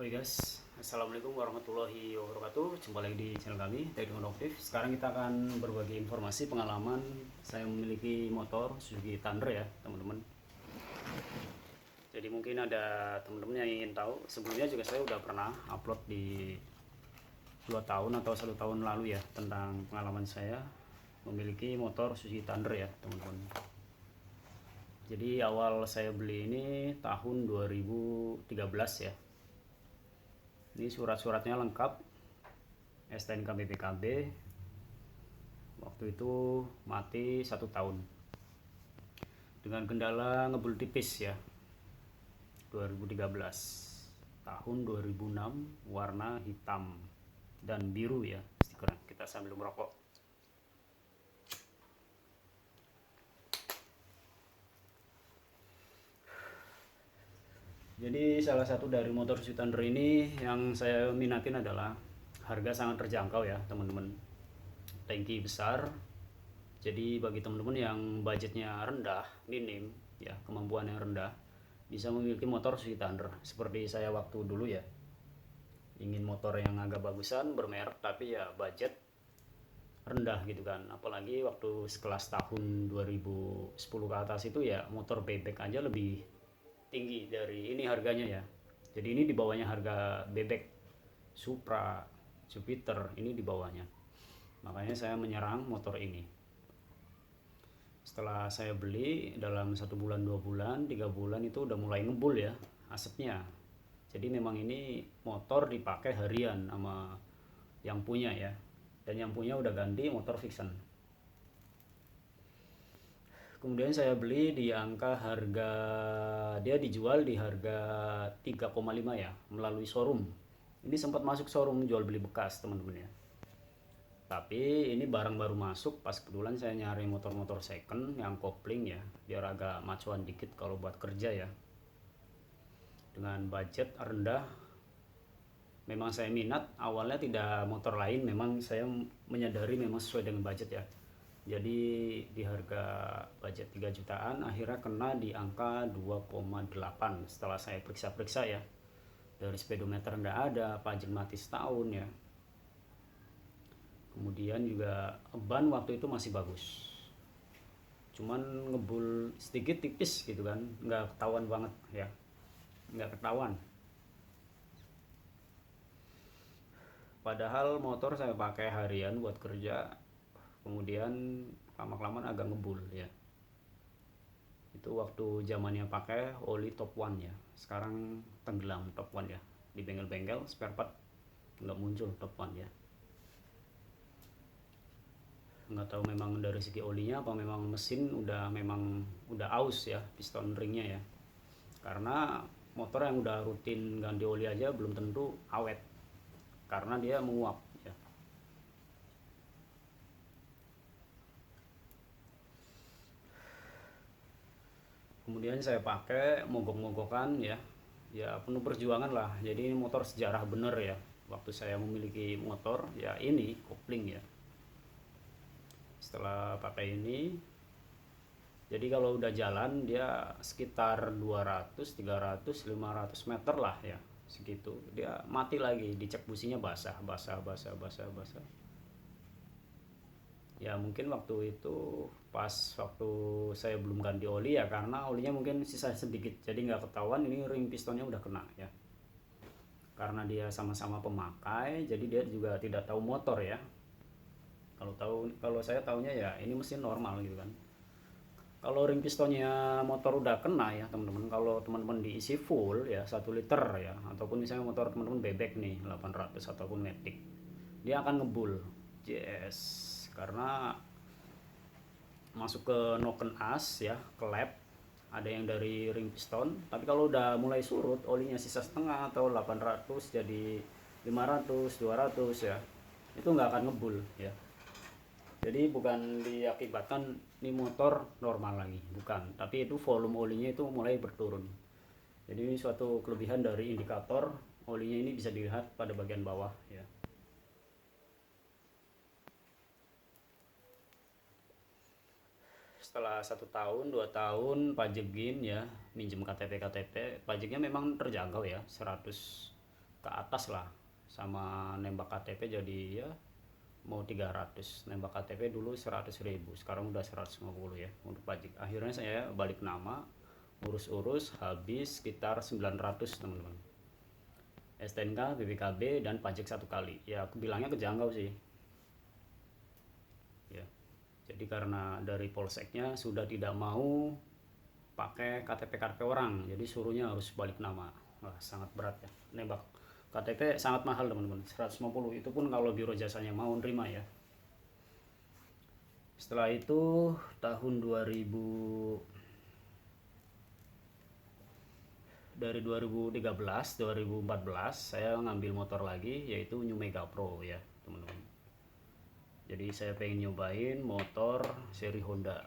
Oke guys, assalamualaikum warahmatullahi wabarakatuh. Jumpa lagi di channel kami, Teknik Otomotif. Sekarang kita akan berbagi informasi pengalaman saya memiliki motor Suzuki Thunder ya, teman-teman. Jadi mungkin ada teman-teman yang ingin tahu. Sebelumnya juga saya udah pernah upload di 2 tahun atau 1 tahun lalu ya tentang pengalaman saya memiliki motor Suzuki Thunder ya, teman-teman. Jadi awal saya beli ini tahun 2013 ya. Ini surat-suratnya lengkap, STNK BPKB. Waktu itu mati 1 tahun dengan kendala ngebul tipis ya. 2013 tahun 2006, warna hitam dan biru ya stikernya. Kita sambil merokok. Jadi salah satu dari motor Suzuki Thunder ini yang saya minatin adalah harga sangat terjangkau ya teman-teman. Tangki besar. Jadi bagi teman-teman yang budgetnya rendah, minim ya, kemampuan yang rendah, bisa memiliki motor Suzuki Thunder seperti saya waktu dulu ya. Ingin motor yang agak bagusan, bermerek, tapi ya budget rendah gitu kan. Apalagi waktu sekelas tahun 2010 ke atas itu ya motor bebek aja lebih tinggi dari ini harganya ya. Jadi ini di bawahnya harga bebek Supra, Jupiter, ini di bawahnya. Makanya saya menyerang motor ini. Setelah saya beli dalam 1 bulan, 2 bulan, 3 bulan itu udah mulai ngebul ya asapnya. Jadi memang ini motor dipakai harian sama yang punya ya. Dan yang punya udah ganti motor Vixen. Kemudian saya beli di angka harga, dia dijual di harga 3,5 ya, melalui showroom. Ini sempat masuk showroom jual beli bekas teman-teman ya. Tapi ini barang baru masuk, pas kebetulan saya nyari motor-motor second yang kopling ya, biar agak macuan dikit kalau buat kerja ya. Dengan budget rendah, memang saya minat, awalnya tidak motor lain, memang saya menyadari memang sesuai dengan budget ya. Jadi di harga budget 3 jutaan akhirnya kena di angka 2,8 setelah saya periksa-periksa ya. Dari speedometer nggak ada, pajak mati setahun ya. Kemudian juga ban waktu itu masih bagus. Cuman ngebul sedikit tipis gitu kan, nggak ketahuan banget ya. Nggak ketahuan. Padahal motor saya pakai harian buat kerja, kemudian lama-kelamaan agak ngebul ya. Itu waktu zamannya pakai oli top one ya, sekarang tenggelam top one ya, di bengkel-bengkel spare part nggak muncul top one ya. Nggak tahu memang dari segi olinya apa memang mesin udah aus ya, piston ringnya ya, karena motor yang udah rutin ganti oli aja belum tentu awet karena dia menguap ya. Kemudian saya pakai mogok-mogokan ya, ya penuh perjuangan lah. Jadi ini motor sejarah bener ya. Waktu saya memiliki motor ya ini kopling ya. Setelah pakai ini, jadi kalau udah jalan dia sekitar 200, 300, 500 meter lah ya, segitu. Dia mati lagi, dicek businya basah. Ya mungkin waktu itu pas waktu saya belum ganti oli ya, karena olinya mungkin sisa sedikit, jadi nggak ketahuan ini ring pistonnya udah kena ya. Karena dia sama-sama pemakai, jadi dia juga tidak tahu motor ya. Kalau saya tahunya ya ini mesin normal gitu kan. Kalau ring pistonnya motor udah kena ya teman-teman, kalau teman-teman diisi full ya 1 liter ya, ataupun misalnya motor teman-teman bebek nih 800 ataupun Matic, dia akan ngebul. Yes, karena masuk ke noken as ya, ke lap, ada yang dari ring piston. Tapi kalau udah mulai surut, olinya sisa setengah atau 800 jadi 500, 200 ya, itu nggak akan ngebul ya. Jadi bukan diakibatkan ini motor normal lagi, bukan, tapi itu volume olinya itu mulai berturun. Jadi ini suatu kelebihan dari indikator olinya, ini bisa dilihat pada bagian bawah ya. Setelah 1 tahun, 2 tahun pajekin ya, minjem KTP, pajaknya memang terjangkau ya, 100 ke atas lah, sama nembak KTP jadi ya mau 300. Nembak KTP dulu 100.000, sekarang udah 150 ya untuk pajak. Akhirnya saya balik nama, urus-urus habis sekitar 900 teman-teman. STNK, BPKB, dan pajak satu kali. Ya aku bilangnya kejangkau sih. Ya. Jadi karena dari polseknya sudah tidak mau pakai KTP orang, jadi suruhnya harus balik nama. Wah, sangat berat ya. Nembak KTP sangat mahal teman-teman, 150. Itu pun kalau biro jasanya mau nerima ya. Setelah itu tahun 2000, dari 2013 2014 saya ngambil motor lagi, yaitu New Mega Pro ya teman-teman. Jadi saya pengen nyobain motor seri Honda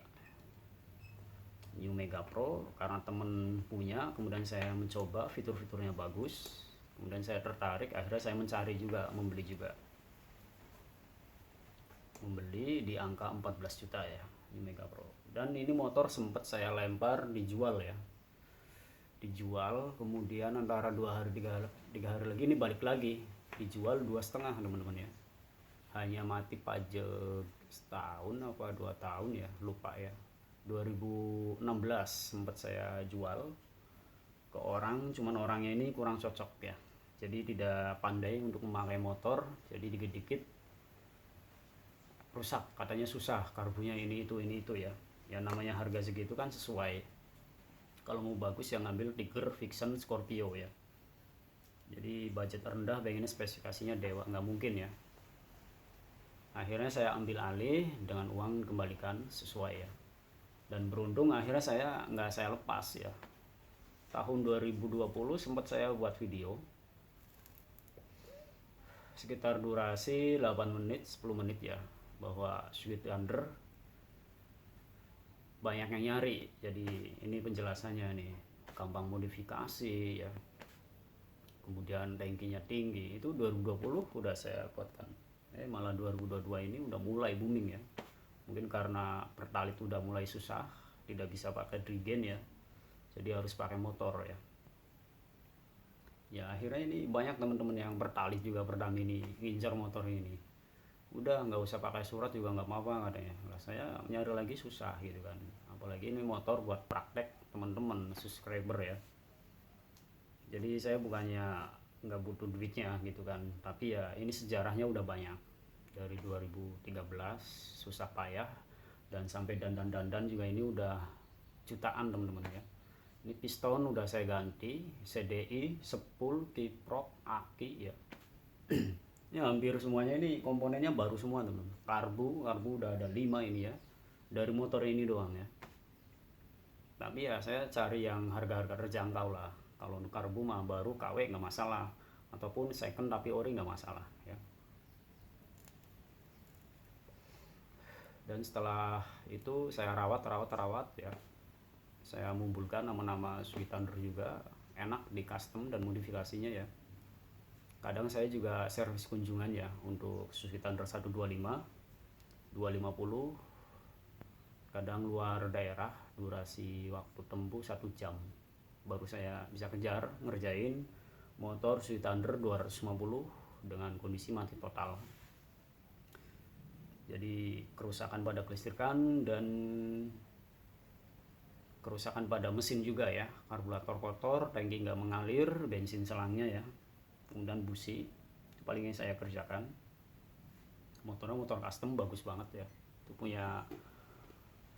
New Mega Pro karena temen punya, kemudian saya mencoba, fitur-fiturnya bagus, kemudian saya tertarik, akhirnya saya mencari juga, membeli di angka 14 juta ya New Mega Pro. Dan ini motor sempat saya lempar dijual ya, kemudian antara 2 hari 3 hari lagi ini balik lagi dijual 2,5 teman-teman ya. Hanya mati pajak setahun apa 2 tahun ya, lupa ya. 2016 sempat saya jual ke orang, cuman orangnya ini kurang cocok ya, jadi tidak pandai untuk memakai motor, jadi dikit-dikit rusak, katanya susah karbunya ini itu ya. Ya namanya harga segitu kan sesuai, kalau mau bagus yang ngambil Tiger, Vixen, Scorpio ya. Jadi budget rendah pengennya spesifikasinya dewa, nggak mungkin ya. Akhirnya saya ambil alih dengan uang kembalikan sesuai ya. Dan beruntung akhirnya nggak saya lepas ya. Tahun 2020 sempat saya buat video sekitar durasi 8 menit 10 menit ya, bahwa Sweet Thunder banyak yang nyari. Jadi ini penjelasannya nih, gampang modifikasi ya, kemudian tankinya tinggi. Itu 2020 udah saya buatkan. Malah 2022 ini udah mulai booming ya, mungkin karena Pertalite udah mulai susah, tidak bisa pakai drigen ya, jadi harus pakai motor ya. Ya akhirnya ini banyak teman-teman yang Pertalite juga Perdamini ngincar motor ini, udah nggak usah pakai surat juga nggak apa-apa katanya. Lah saya nyari lagi susah gitu kan, apalagi ini motor buat praktek teman-teman subscriber ya. Jadi saya bukannya nggak butuh duitnya gitu kan, tapi ya ini sejarahnya udah banyak dari 2013 susah payah, dan sampai dandan juga ini udah jutaan teman-teman ya. Ini piston udah saya ganti, CDI, sepul, kiprok, aki ya. Ini hampir semuanya ini komponennya baru semua teman-teman. Karbu udah ada 5 ini ya, dari motor ini doang ya. Tapi ya saya cari yang harga-harga terjangkau lah. Kalau untuk karbu mah baru KW nggak masalah, ataupun second tapi ori nggak masalah ya. Dan setelah itu saya rawat ya, saya mengumpulkan nama-nama Sweet Thunder juga, enak di custom dan modifikasinya ya. Kadang saya juga servis kunjungan ya untuk Sweet Thunder 125, 250, kadang luar daerah, durasi waktu tempuh 1 jam baru saya bisa kejar ngerjain motor Sweet Thunder 250 dengan kondisi mati total. Jadi kerusakan pada kelistrikan dan kerusakan pada mesin juga ya, karburator kotor, tangki nggak mengalir, bensin selangnya ya, kemudian busi, itu paling yang saya kerjakan. Motornya motor custom bagus banget ya, itu punya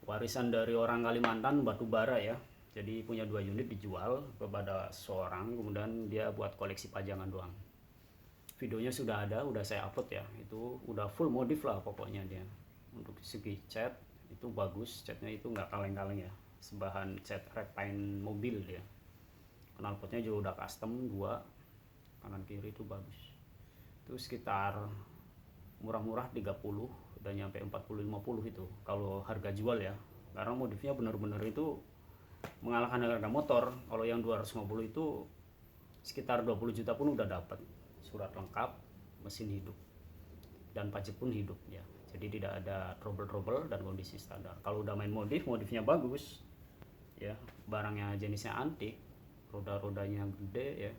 warisan dari orang Kalimantan, batu bara ya. Jadi punya 2 unit dijual kepada seorang, kemudian dia buat koleksi pajangan doang. Videonya sudah ada, udah saya upload ya, itu udah full modif lah pokoknya dia. Untuk segi cat itu bagus, catnya itu nggak kaleng-kaleng ya, sebahan cat red paint mobil dia. Knalpotnya juga udah custom 2 kanan kiri, itu bagus. Itu sekitar murah-murah 30 dan nyampe 40-50 itu kalau harga jual ya, karena modifnya benar-benar itu mengalahkan harga motor. Kalau yang 250 itu sekitar 20 juta pun udah dapat surat lengkap, mesin hidup, dan pajak pun hidup ya. Jadi tidak ada trouble dan kondisi standar. Kalau udah main modifnya bagus ya, barangnya jenisnya antik, roda-rodanya gede ya,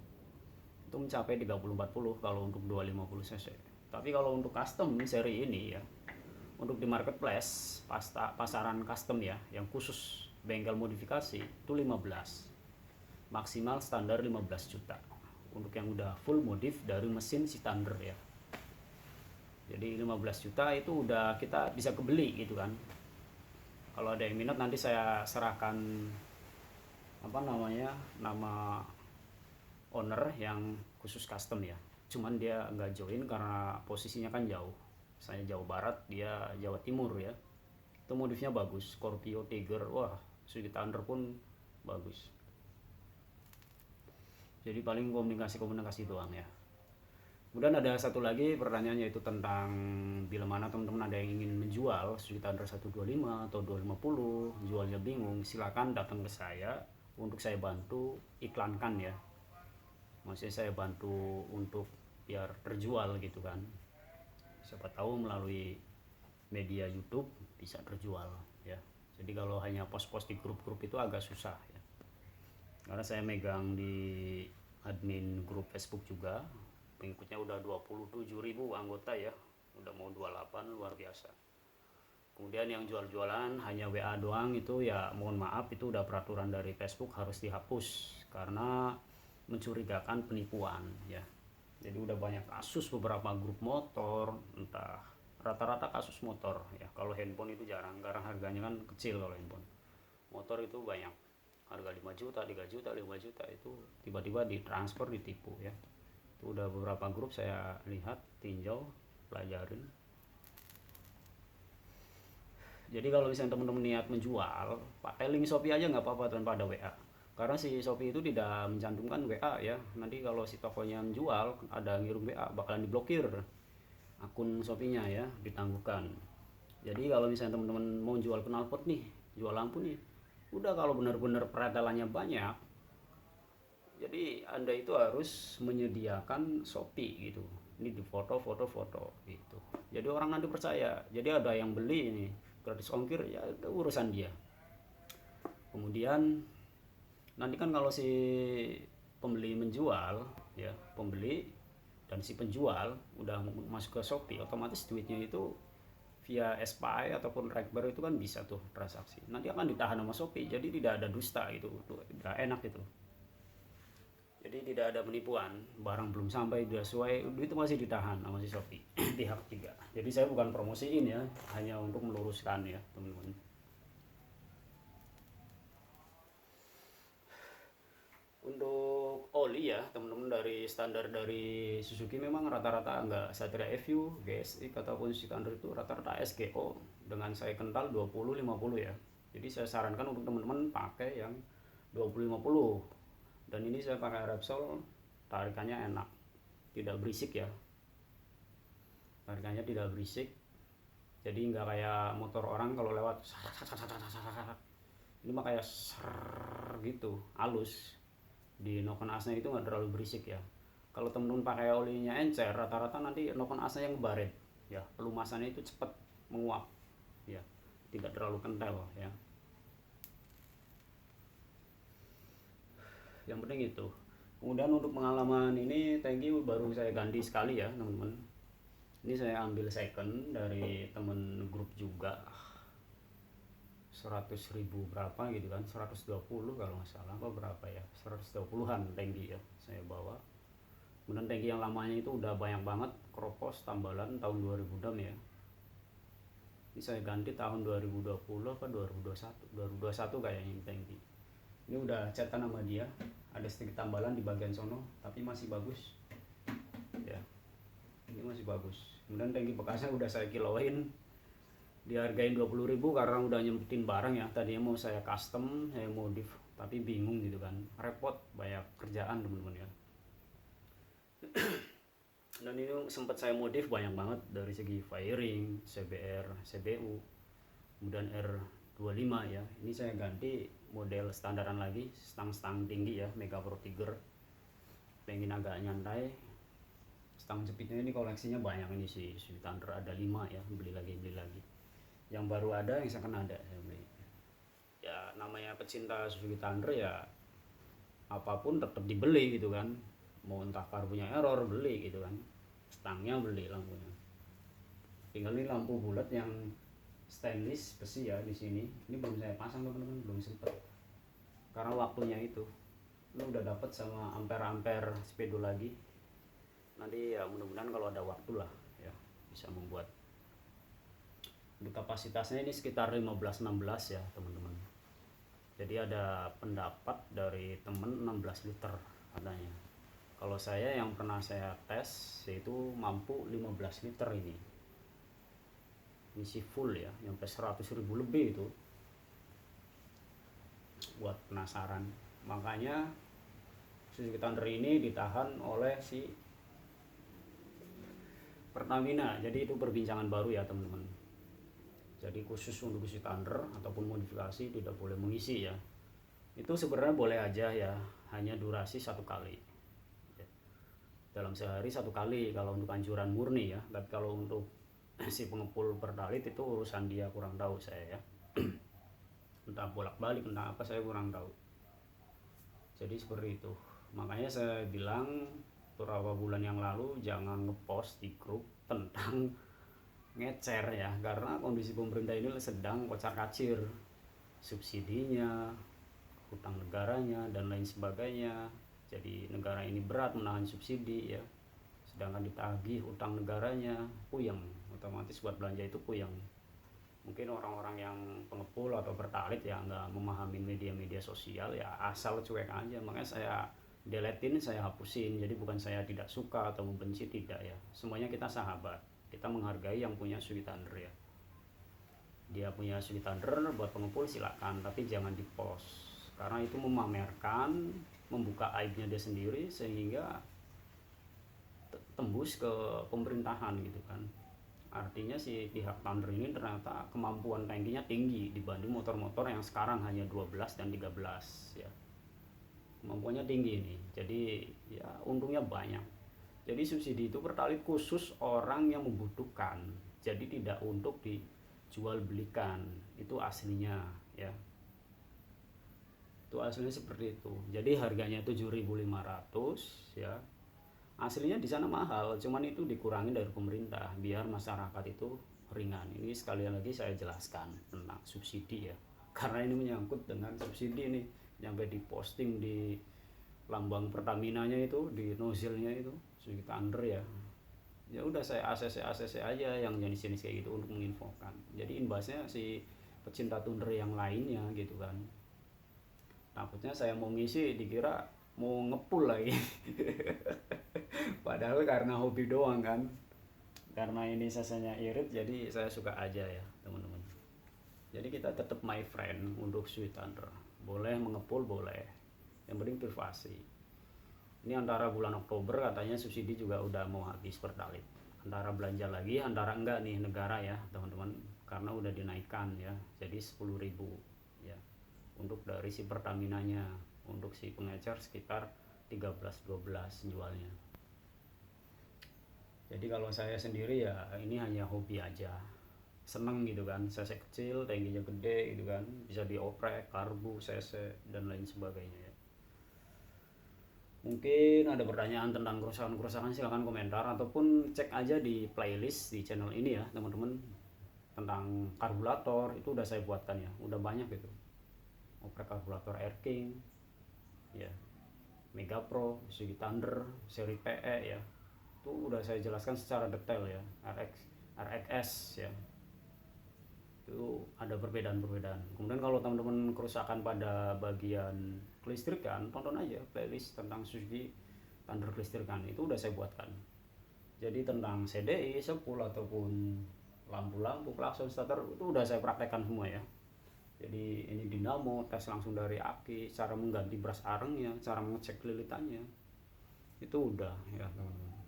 itu mencapai 3040 kalau untuk 250 cc. Tapi kalau untuk custom seri ini ya, untuk di marketplace pasaran custom ya, yang khusus bengkel modifikasi itu 15, maksimal standar 15 juta untuk yang udah full modif dari mesin si Thunder ya. Jadi 15 juta itu udah kita bisa kebeli gitu kan. Kalau ada yang minat nanti saya serahkan apa namanya, nama owner yang khusus custom ya. Cuman dia nggak join karena posisinya kan jauh. Saya Jawa Barat, dia Jawa Timur ya. Itu modifnya bagus, Scorpio, Tiger, wah Suzuki Thunder pun bagus. Jadi paling komunikasi doang ya. Kemudian ada satu lagi pertanyaannya, itu tentang bila mana teman-teman ada yang ingin menjual Suzuki Thunder 125 atau 250, jualnya bingung, silakan datang ke saya untuk saya bantu iklankan ya. Maksudnya saya bantu untuk biar terjual gitu kan. Siapa tahu melalui media YouTube bisa terjual ya. Jadi kalau hanya post-post di grup-grup itu agak susah ya. Karena saya megang di admin grup Facebook juga, pengikutnya udah 27.000 anggota ya, udah mau 28, luar biasa. Kemudian yang jual-jualan hanya WA doang itu ya mohon maaf, itu udah peraturan dari Facebook harus dihapus karena mencurigakan penipuan ya. Jadi udah banyak kasus beberapa grup motor, entah rata-rata kasus motor ya. Kalau handphone itu jarang karena harganya kan kecil. Kalau handphone, motor itu banyak, harga 5 juta, 3 juta, 5 juta itu tiba-tiba ditransfer, ditipu ya. Itu udah beberapa grup saya lihat, tinjau, pelajarin. Jadi kalau misalnya teman-teman niat menjual, pakai link Shopee aja nggak apa-apa tanpa ada WA. Karena si Shopee itu tidak mencantumkan WA ya. Nanti kalau si tokonya menjual, ada ngirim WA, bakalan diblokir akun Shopee-nya ya, ditangguhkan. Jadi kalau misalnya teman-teman mau jual knalpot nih, jual lampu nih, udah kalau benar-benar peredalannya banyak, jadi Anda itu harus menyediakan Shopee gitu. Ini di foto gitu. Jadi orang nanti percaya. Jadi ada yang beli ini gratis ongkir ya, itu urusan dia. Kemudian nanti kan kalau si pembeli menjual ya, pembeli dan si penjual udah masuk ke Shopee, otomatis duitnya itu via SPI ataupun Rekber itu kan bisa tuh transaksi. Nanti akan ditahan sama Shopee, jadi tidak ada dusta gitu. Tuh, udah enak itu. Jadi tidak ada penipuan, barang belum sampai udah sesuai itu masih ditahan sama si Shopee pihak ketiga. Jadi saya bukan promosiin ya, hanya untuk meluruskan ya teman-teman. Untuk oli ya teman-teman, dari standar dari Suzuki memang rata-rata enggak Satria FU, GSX ataupun standar itu rata-rata SGO dengan saya kental 20-50 ya. Jadi saya sarankan untuk teman-teman pakai yang 20-50. Dan ini saya pakai Repsol, tarikannya enak, tidak berisik ya, tarikannya tidak berisik. Jadi nggak kayak motor orang kalau lewat ini mah kayak gitu, halus. Di nokon asnya itu nggak terlalu berisik ya. Kalau temen-temen pakai olinya encer, rata-rata nanti nokon asnya yang baret ya, pelumasannya itu cepat menguap ya, tidak terlalu kental ya. Yang penting itu. Kemudian untuk pengalaman ini tangki baru saya ganti sekali ya teman-teman. Ini saya ambil second dari temen grup juga, 100.000 berapa gitu kan, 120 kalau nggak salah, apa berapa ya, 120-an tangki ya saya bawa. Kemudian tangki yang lamanya itu udah banyak banget kropos tambalan tahun 2006 ya. Ini saya ganti tahun 2020 apa 2021 kayaknya ini tangki. Ini udah cetan sama dia, ada sedikit tambalan di bagian sono tapi masih bagus ya, ini masih bagus. Kemudian tangki bekasnya udah saya kiloin, dihargain 20.000 karena udah nyempetin barang ya. Tadinya mau saya custom, saya modif, tapi bingung gitu kan, repot, banyak kerjaan teman-teman ya. Dan ini sempat saya modif banyak banget dari segi fairing, CBR, CBU, kemudian R25 ya. Ini saya ganti model standaran lagi, stang-stang tinggi ya, Mega Pro Tiger. Pengen agak nyantai, stang jepitnya ini koleksinya banyak, ini sih Suzuki Thunder ada 5 ya, beli lagi. Yang baru ada, yang second ada saya beli. Ya namanya pecinta Suzuki Thunder ya, apapun tetap dibeli gitu kan. mau entah karbunya error beli gitu kan, stangnya beli, lampunya tinggal ini lampu bulat yang stainless besi ya di sini. Ini belum saya pasang teman-teman, belum sempet karena waktunya itu. Ini udah dapat sama ampere speedo lagi. Nanti ya mudah-mudahan kalau ada waktu lah ya bisa membuat. Untuk kapasitasnya ini sekitar 15-16 ya teman-teman. Jadi ada pendapat dari temen 16 liter katanya. Kalau saya yang pernah saya tes yaitu mampu 15 liter ini. Isi full ya, sampai 100.000 lebih itu. Buat penasaran. Makanya Suzuki Thunder ini ditahan oleh si Pertamina. Jadi itu perbincangan baru ya teman-teman. Jadi khusus untuk Suzuki Thunder ataupun modifikasi tidak boleh mengisi ya. Itu sebenarnya boleh aja ya, hanya durasi 1 kali. Dalam sehari 1 kali kalau untuk anjuran murni ya. Tapi kalau untuk si pengepul pertalit itu urusan dia, kurang tahu saya ya. Entah bolak-balik entah apa saya kurang tahu. Jadi seperti itu. Makanya saya bilang beberapa bulan yang lalu jangan ngepost di grup tentang ngecer ya, karena kondisi pemerintah ini sedang kocar-kacir, subsidinya, hutang negaranya dan lain sebagainya. Jadi negara ini berat menahan subsidi ya, sedangkan ditagih hutang negaranya, puyeng, otomatis buat belanja itu puyeng. Mungkin orang-orang yang pengepul atau pertalit ya nggak memahami media-media sosial ya, asal cuek aja. Makanya saya deletin, saya hapusin. Jadi bukan saya tidak suka atau membenci, tidak ya, semuanya kita sahabat, kita menghargai yang punya Suzuki Thunder ya. Dia punya Suzuki Thunder buat pengepul silakan, tapi jangan di post karena itu memamerkan, membuka aibnya dia sendiri sehingga tembus ke pemerintahan gitu kan. Artinya si pihak Thunder ini ternyata kemampuan tankinya tinggi dibanding motor-motor yang sekarang hanya 12 dan 13 ya. Kemampuannya tinggi ini. Jadi ya untungnya banyak. Jadi subsidi itu pertalit khusus orang yang membutuhkan. Jadi tidak untuk dijual belikan. Itu aslinya ya. Itu aslinya seperti itu. Jadi harganya 7.500 ya. Aslinya di sana mahal, cuman itu dikurangi dari pemerintah biar masyarakat itu ringan. Ini sekali lagi saya jelaskan tentang subsidi ya, karena ini menyangkut dengan subsidi ini, sampai diposting di lambang Pertamina-nya itu, di nozzle-nya itu Suzuki Thunder ya. Ya udah saya ACC aja yang jenis-jenis kayak gitu untuk menginfokan. Jadi imbasnya si pecinta Thunder yang lainnya gitu kan. Takutnya saya mau ngisi dikira mau ngepul lagi. Padahal karena hobi doang kan, karena ini sasanya irit jadi saya suka aja ya teman-teman. Jadi kita tetap my friend untuk Suzuki Thunder, boleh mengepul boleh, yang penting privasi. Ini antara bulan Oktober katanya subsidi juga udah mau habis pertalit, antara belanja lagi antara enggak nih negara ya teman-teman, karena udah dinaikkan ya jadi 10.000 ya untuk dari si Pertaminanya. Untuk si pengecer sekitar 13-12 jualnya. Jadi kalau saya sendiri ya ini hanya hobi aja, seneng gitu kan. CC kecil, tangkinya gede gitu kan, bisa dioprek, karbu, CC dan lain sebagainya ya. Mungkin ada pertanyaan tentang kerusakan-kerusakan silahkan komentar ataupun cek aja di playlist di channel ini ya teman-teman. Tentang karburator itu udah saya buatkan ya, udah banyak gitu. Oprek karburator Air King ya, Mega Pro, Suzuki Thunder, seri PE ya, itu udah saya jelaskan secara detail ya. RXS ya, itu ada perbedaan-perbedaan. Kemudian kalau teman-teman kerusakan pada bagian kelistrikan, tonton aja playlist tentang Suzuki Thunder kelistrikan, itu udah saya buatkan. Jadi tentang CDI, sepul ataupun lampu-lampu, klakson, starter itu udah saya praktekkan semua ya. Jadi ini dinamo, tes langsung dari aki, cara mengganti bras arengnya, cara mengecek lilitannya, itu udah ya teman-teman.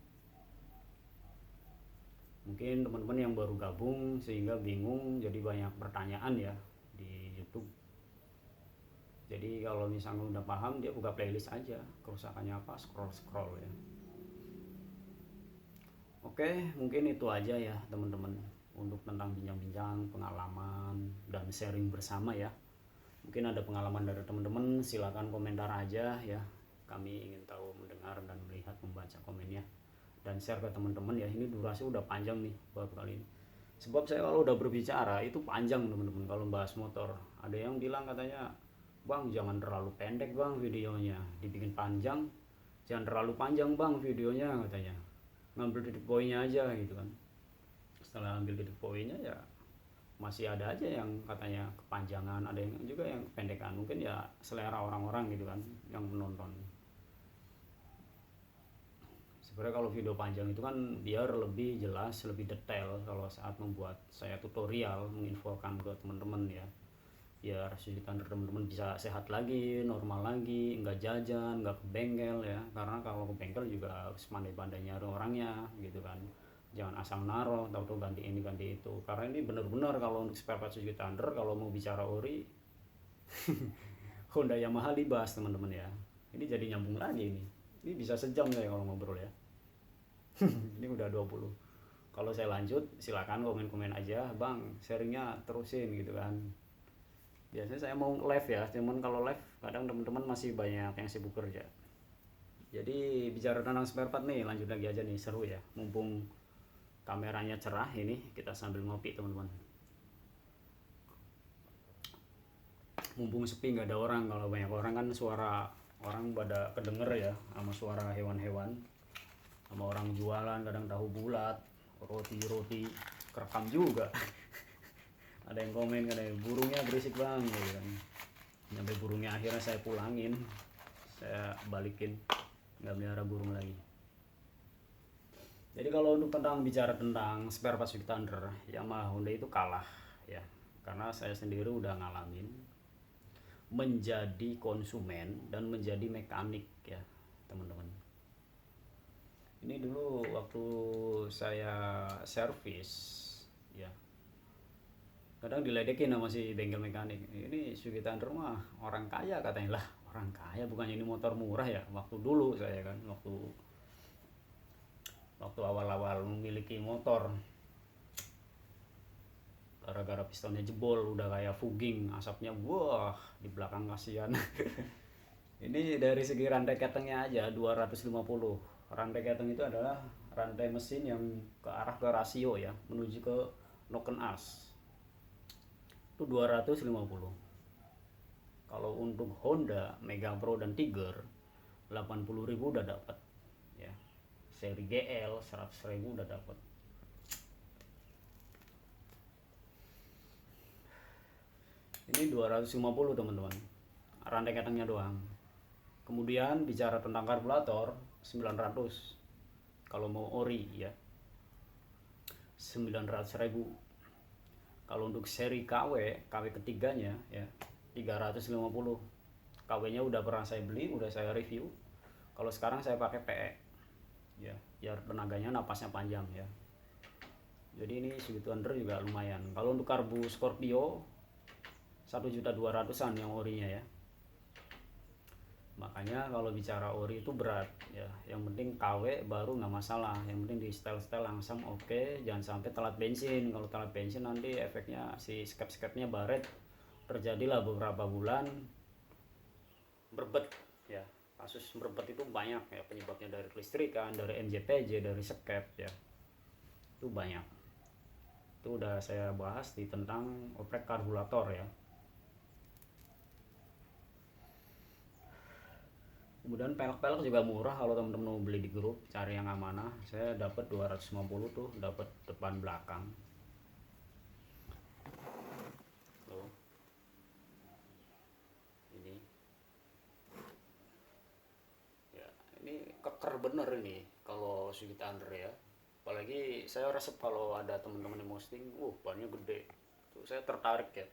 Mungkin teman-teman yang baru gabung sehingga bingung, jadi banyak pertanyaan ya di YouTube. Jadi kalau misalnya udah paham, dia buka playlist aja, kerusakannya apa, scroll ya. Oke, mungkin itu aja ya teman-teman untuk tentang bincang-bincang pengalaman dan sharing bersama ya. Mungkin ada pengalaman dari teman-teman, silakan komentar aja ya. Kami ingin tahu, mendengar dan melihat, membaca komennya dan share ke teman-teman ya. Ini durasi udah panjang nih baru kali ini, sebab saya kalau udah berbicara itu panjang teman-teman. Kalau bahas motor ada yang bilang katanya, bang jangan terlalu pendek bang videonya, dibikin panjang. Jangan terlalu panjang bang videonya katanya, ngambil titik poinnya aja gitu kan. Setelah ambil titik poinnya ya masih ada aja yang katanya kepanjangan, ada yang juga yang kependekan. Mungkin ya selera orang-orang gitu kan yang menonton. Sebenarnya kalau video panjang itu kan biar lebih jelas, lebih detail kalau saat membuat saya tutorial menginfokan ke teman-teman ya. Biar Suzuki Thunder teman-teman bisa sehat lagi, normal lagi, nggak jajan, nggak ke bengkel ya. Karena kalau ke bengkel juga harus pandai-pandai nyari orangnya gitu kan. Jangan asal naruh, tahu-tahu ganti ini ganti itu. Karena ini benar-benar kalau untuk spare part Suzuki Thunder, kalau mau bicara ori Honda Yamaha libas teman-teman ya. Ini jadi nyambung lagi ini. Ini bisa sejam saya kalau ngobrol ya. Ini udah 20. Kalau saya lanjut silakan komen-komen aja, bang sharingnya terusin gitu kan. Biasanya saya mau live ya, cuman kalau live kadang teman-teman masih banyak yang sibuk kerja. Jadi bicara tentang spare part nih, lanjut lagi aja nih, seru ya. Mumpung kameranya cerah ini, kita sambil ngopi teman-teman. Mumpung sepi nggak ada orang. Kalau banyak orang kan suara orang pada kedenger ya, sama suara hewan-hewan, sama orang jualan kadang tahu bulat, roti kerekam juga. Ada yang komen kadang burungnya berisik bang gitu kan. Sampai burungnya akhirnya saya pulangin, saya balikin, nggak melihara burung lagi. Jadi kalau untuk bicara tentang spare part Suzuki Thunder, Yamaha Honda itu kalah ya, karena saya sendiri udah ngalamin menjadi konsumen dan menjadi mekanik ya teman-teman. Ini dulu waktu saya servis ya, kadang diledekin sama si bengkel mekanik, ini Suzuki Thunder mah orang kaya katanya. Lah orang kaya, bukannya ini motor murah ya. Waktu dulu saya kan, waktu awal-awal memiliki motor, gara-gara pistonnya jebol udah kayak fogging, asapnya wah di belakang kasihan. Ini dari segi rantai ketengnya aja 250. Rantai keteng itu adalah rantai mesin yang ke arah ke rasio ya, menuju ke noken as. Itu 250. Kalau untuk Honda Mega Pro dan Tiger 80.000 udah dapat ya. Seri GL 100.000 udah dapat. Ini 250 teman-teman, rantai ketengnya doang. Kemudian bicara tentang karburator 900 kalau mau ori ya, 900.000. Kalau untuk seri KW ketiganya ya 350. KW-nya udah pernah saya beli, udah saya review. Kalau sekarang saya pakai PE ya, biar tenaganya napasnya panjang ya. Jadi ini Suzuki Thunder juga lumayan. Kalau untuk karbu Scorpio 1.200.000-an yang orinya ya. Makanya kalau bicara ori itu berat ya. Yang penting KW baru nggak masalah. Yang penting di setel langsung oke. Jangan sampai telat bensin. Kalau telat bensin nanti efeknya si skep-skepnya baret. Terjadilah beberapa bulan berbet ya. Kasus berbet itu banyak ya, penyebabnya dari kelistrikan, dari MJPJ, dari skep ya. Itu banyak. Itu udah saya bahas di tentang oprek karburator ya. Kemudian pelek-pelek juga murah kalau teman-teman mau beli di grup, cari yang amanah. Saya dapat 250 tuh, dapat depan belakang. Tuh. Ini. Ya, ini keker bener ini kalau Suzuki Thunder ya. Apalagi saya resep kalau ada teman-teman yang posting, bannya gede. Tuh saya tertarik ya.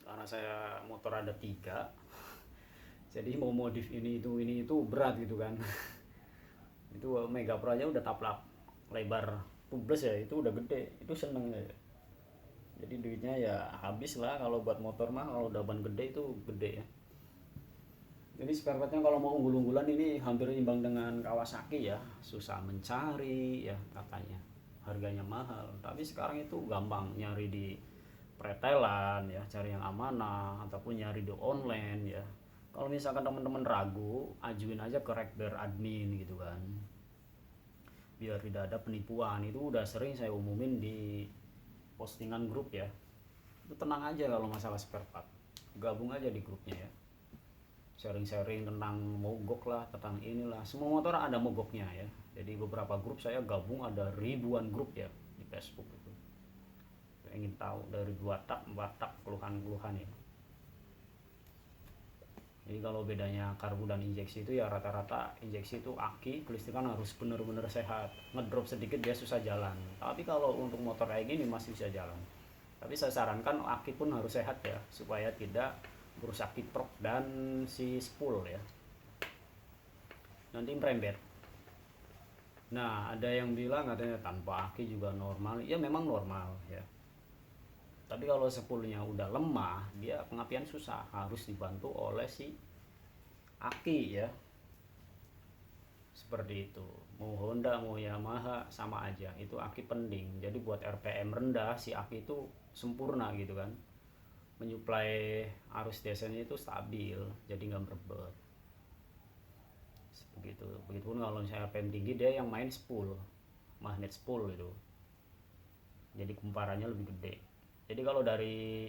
Karena saya motor ada 3. Jadi mau modif ini itu berat gitu kan. Itu Mega Pro aja udah taplak lebar tubles ya, itu udah gede, itu seneng ya. Jadi duitnya ya habis lah kalau buat motor mah. Kalau udah ban gede itu gede ya. Jadi spare partnya kalau mau unggul-unggulan ini hampir imbang dengan Kawasaki ya. Susah mencari ya katanya, harganya mahal. Tapi sekarang itu gampang nyari di pretelan ya, cari yang amanah ataupun nyari di online ya. Kalau misalkan teman-teman ragu, ajuin aja ke Rekber admin gitu kan, biar tidak ada penipuan. Itu udah sering saya umumin di postingan grup ya. Itu tenang aja kalau masalah spare part, gabung aja di grupnya ya, sharing-sharing tentang mogok lah, tentang inilah, semua motor ada mogoknya ya. Jadi beberapa grup saya gabung, ada ribuan grup ya di Facebook itu. Ingin tahu dari 2 tak 4 tak keluhan-keluhan ya. Jadi kalau bedanya karbu dan injeksi itu ya rata-rata injeksi itu aki kelistrikan harus benar-benar sehat, ngedrop sedikit dia susah jalan. Tapi kalau untuk motor kayak gini masih bisa jalan. Tapi saya sarankan aki pun harus sehat ya, supaya tidak merusak kiprok dan si spool ya, nanti merembet. Nah, ada yang bilang katanya tanpa aki juga normal. Ya memang normal ya. Tapi kalau spoolnya udah lemah, dia pengapian susah, harus dibantu oleh si aki ya. Seperti itu. Mau Honda, mau Yamaha sama aja. Itu aki penting. Jadi buat RPM rendah, si aki itu sempurna gitu kan. Menyuplai arus DC-nya itu stabil, jadi nggak merebet. Begitu. Begitupun kalau misalnya RPM tinggi, dia yang main spool, magnet spool itu. Jadi kumparannya lebih gede. Jadi kalau dari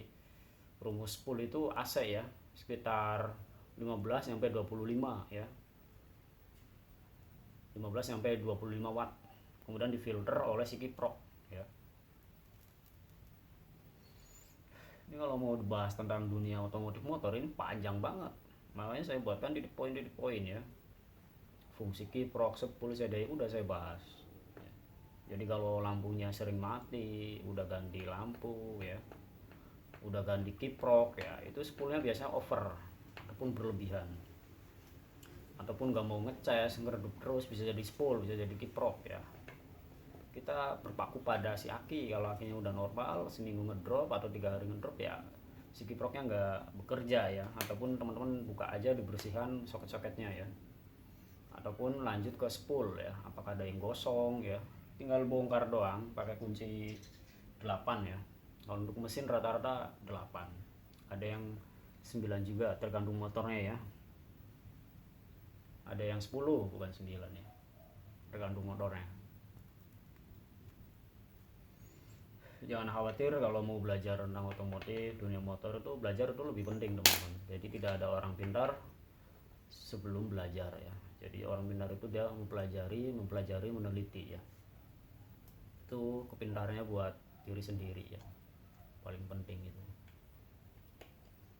rumus spool itu AC ya, sekitar 15 sampai 25 ya. 15 sampai 25 watt. Kemudian difilter oleh si kiprok ya. Ini kalau mau dibahas tentang dunia otomotif motor ini panjang banget. Makanya saya buatkan di poin ya. Fungsi kiprok, spool, CDI udah saya bahas. Jadi kalau lampunya sering mati, udah ganti lampu ya, udah ganti kiprok ya, itu spoolnya biasanya over ataupun berlebihan, ataupun nggak mau ngecas ngeredup terus, bisa jadi spool, bisa jadi kiprok ya. Kita berpaku pada si aki. Kalau akinya udah normal, seminggu ngedrop atau 3 hari ngedrop ya, si kiproknya nggak bekerja ya. Ataupun teman-teman buka aja, dibersihkan soket-soketnya ya, ataupun lanjut ke spool ya, apakah ada yang gosong ya, tinggal bongkar doang pakai kunci 8 ya. Kalau untuk mesin rata-rata 8, ada yang 9 juga tergantung motornya ya, ada yang 10 bukan 9 ya, tergantung motornya. Jangan khawatir kalau mau belajar tentang otomotif, dunia motor itu belajar itu lebih penting teman-teman. Jadi tidak ada orang pintar sebelum belajar ya. Jadi orang pintar itu dia mempelajari, meneliti ya. Itu kepintarannya buat diri sendiri ya, paling penting itu.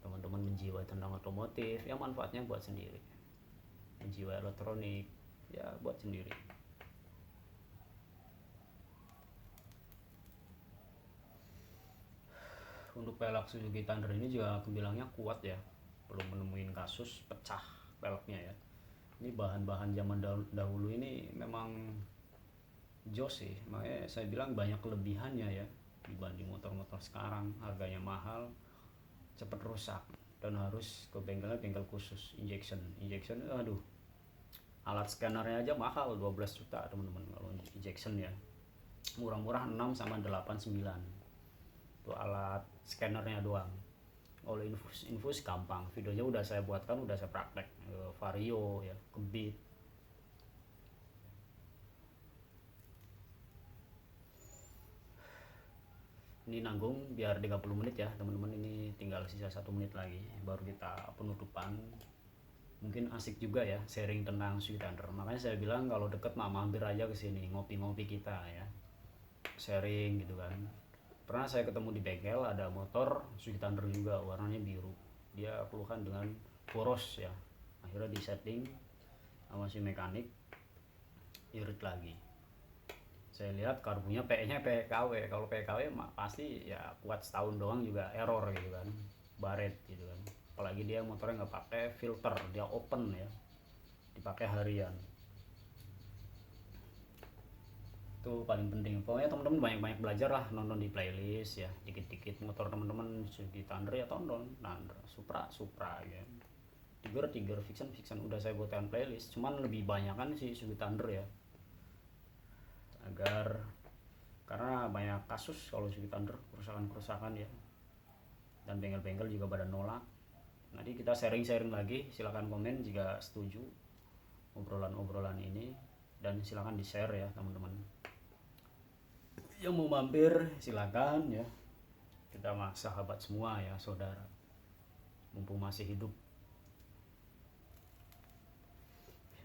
Teman-teman menjiwai tentang otomotif ya, manfaatnya buat sendiri. Menjiwai elektronik ya buat sendiri. Untuk pelek Suzuki Thunder ini juga aku bilangnya kuat ya, belum menemuin kasus pecah peleknya ya. Ini bahan-bahan zaman dahulu ini memang jos sih, makanya saya bilang banyak kelebihannya ya dibanding motor-motor sekarang. Harganya mahal, cepat rusak, dan harus ke bengkel khusus injection. Aduh, alat scannernya aja mahal 12 juta teman-teman kalau injection ya. Murah-murah 6 sama 89 itu alat scannernya doang. Kalau infus gampang, videonya udah saya buatkan, udah saya praktek Vario ya, ke Beat. Ini nanggung biar 30 menit ya teman-teman, ini tinggal sisa 1 menit lagi baru kita penutupan. Mungkin asik juga ya sharing tentang Suzuki Thunder. Makanya saya bilang kalau deket mah mampir aja ke sini, ngopi-ngopi kita ya, sharing gitu kan. Pernah saya ketemu di bengkel ada motor Suzuki Thunder juga, warnanya biru. Dia keluhan dengan boros ya, akhirnya disetting sama si mekanik, irit lagi. Saya lihat karbunya PE-nya PKW. Kalau PKW pasti ya kuat setahun doang juga error gitu kan, baret gitu kan. Apalagi dia motornya nggak pakai filter, dia open ya, dipakai harian. Itu paling penting. Pokoknya teman-teman banyak-banyak belajar lah, nonton di playlist ya, dikit-dikit motor teman-teman Suzuki Thunder ya tonton, Thunder, Supra ya, Tiger, Fiction udah saya buatkan playlist. Cuman lebih banyak kan si Suzuki Thunder ya, agar karena banyak kasus kalau Suzuki Thunder kerusakan ya, dan bengkel-bengkel juga pada nolak. Nanti kita sharing-sharing lagi, silahkan komen jika setuju obrolan-obrolan ini, dan silahkan di-share ya teman-teman. Yang mau mampir silakan ya, kita mah sahabat semua ya, saudara, mumpung masih hidup.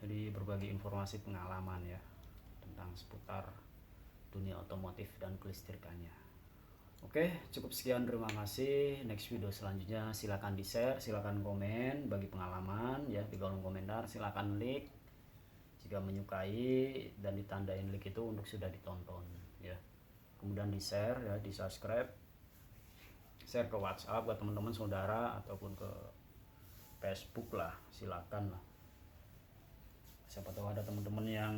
Jadi berbagi informasi pengalaman ya tentang seputar dunia otomotif dan kelistrikannya. Oke, cukup sekian, terima kasih. Next video selanjutnya silakan di-share, silakan komen bagi pengalaman ya di kolom komentar, silakan like jika menyukai dan ditandain like itu untuk sudah ditonton ya. Kemudian di-share ya, di-subscribe, share ke WhatsApp ke teman-teman saudara ataupun ke Facebook lah, silakan lah. Siapa tahu ada teman-teman yang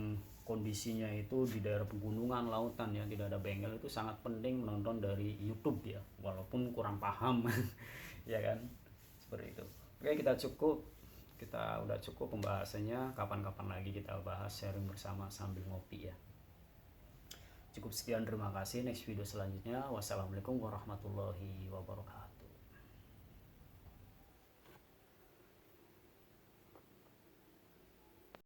kondisinya itu di daerah pegunungan, lautan ya, tidak ada bengkel, itu sangat penting menonton dari YouTube ya, walaupun kurang paham ya kan, seperti itu. Oke, kita udah cukup pembahasannya, kapan-kapan lagi kita bahas sharing bersama sambil ngopi ya. Cukup sekian, terima kasih. Next video selanjutnya, wassalamualaikum warahmatullahi wabarakatuh.